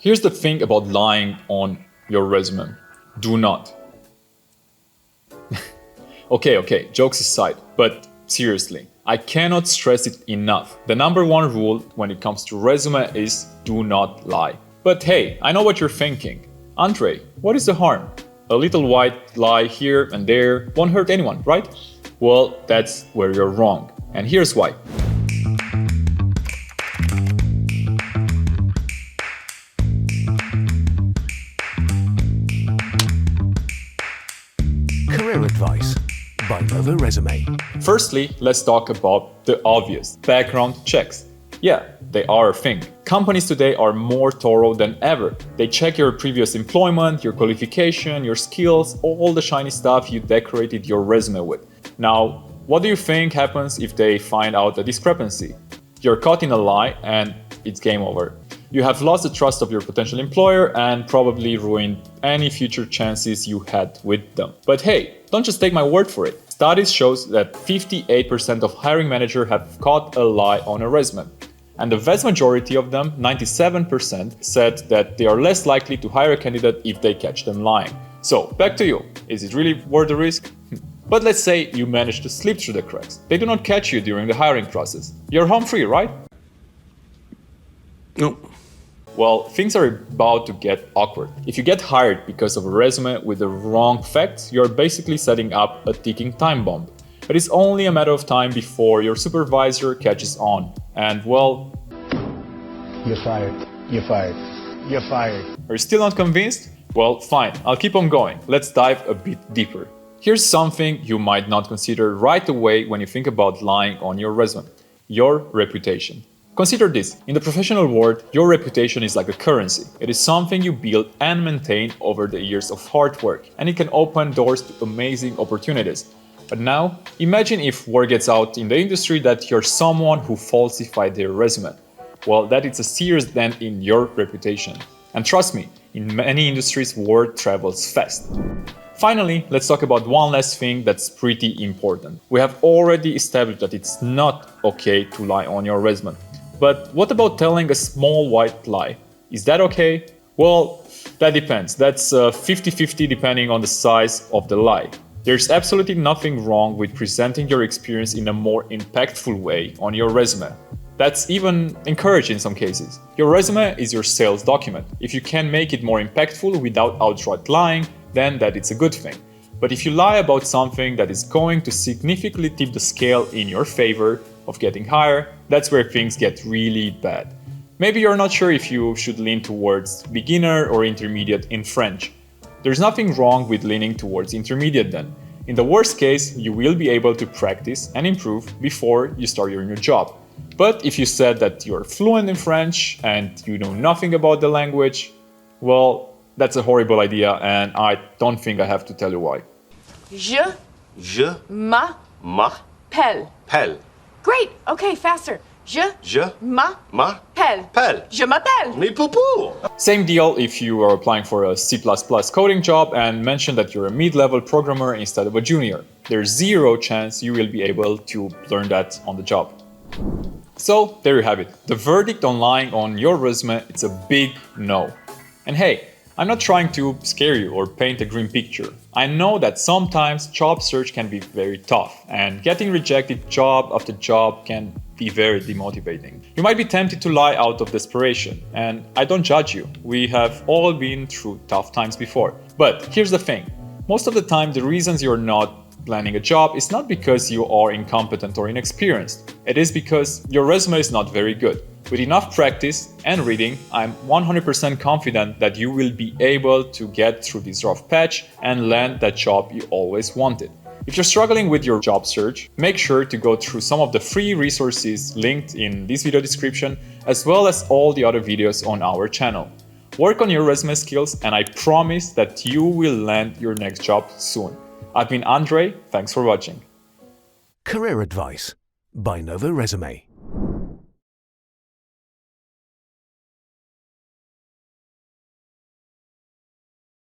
Here's the thing about lying on your resume. Do not. Okay, jokes aside, but seriously, I cannot stress it enough. The number one rule when it comes to resume is do not lie. But hey, I know what you're thinking. Andre, what is the harm? A little white lie here and there won't hurt anyone, right? Well, that's where you're wrong. And here's why. Career advice by Novorésumé. Firstly, let's talk about the obvious background checks. Yeah, they are a thing. Companies today are more thorough than ever. They check your previous employment, your qualification, your skills, all the shiny stuff you decorated your resume with. Now, what do you think happens if they find out a discrepancy? You're caught in a lie and it's game over. You have lost the trust of your potential employer and probably ruined any future chances you had with them. But hey, don't just take my word for it. Studies shows that 58% of hiring managers have caught a lie on a resume. And the vast majority of them, 97%, said that they are less likely to hire a candidate if they catch them lying. So, back to you. Is it really worth the risk? But let's say you manage to slip through the cracks. They do not catch you during the hiring process. You're home free, right? No. Well, things are about to get awkward. If you get hired because of a resume with the wrong facts, you're basically setting up a ticking time bomb. But it's only a matter of time before your supervisor catches on. And well... You're fired. You're fired. You're fired. Are you still not convinced? Well, fine. I'll keep on going. Let's dive a bit deeper. Here's something you might not consider right away when you think about lying on your resume. Your reputation. Consider this. In the professional world, your reputation is like a currency. It is something you build and maintain over the years of hard work, and it can open doors to amazing opportunities. But now, imagine if word gets out in the industry that you're someone who falsified their resume. Well, that is a serious dent in your reputation. And trust me, in many industries, word travels fast. Finally, let's talk about one last thing that's pretty important. We have already established that it's not okay to lie on your resume. But what about telling a small white lie? Is that okay? Well, that depends. That's 50-50 depending on the size of the lie. There's absolutely nothing wrong with presenting your experience in a more impactful way on your resume. That's even encouraged in some cases. Your resume is your sales document. If you can make it more impactful without outright lying, then that is a good thing. But if you lie about something that is going to significantly tip the scale in your favor of getting hired, that's where things get really bad. Maybe you're not sure if you should lean towards beginner or intermediate in French. There's nothing wrong with leaning towards intermediate then. In the worst case, you will be able to practice and improve before you start your new job. But if you said that you're fluent in French and you know nothing about the language, well, that's a horrible idea and I don't think I have to tell you why. Je M'appelle. m'appelle. Great. Okay, faster. Je m'appelle. m'appelle. Je m'appelle. Mais poupou! Same deal if you are applying for a C++ coding job and mention that you're a mid-level programmer instead of a junior. There's zero chance you will be able to learn that on the job. So there you have it. The verdict on lying on your resume, it's a big no. And hey, I'm not trying to scare you or paint a grim picture. I know that sometimes job search can be very tough and getting rejected job after job can be very demotivating. You might be tempted to lie out of desperation, and I don't judge you. We have all been through tough times before. But here's the thing. Most of the time, the reasons you're not landing a job is not because you are incompetent or inexperienced. It is because your resume is not very good. With enough practice and reading, I'm 100% confident that you will be able to get through this rough patch and land that job you always wanted. If you're struggling with your job search, make sure to go through some of the free resources linked in this video description, as well as all the other videos on our channel. Work on your resume skills and I promise that you will land your next job soon. I've been Andre, thanks for watching. Career advice by Novorésumé.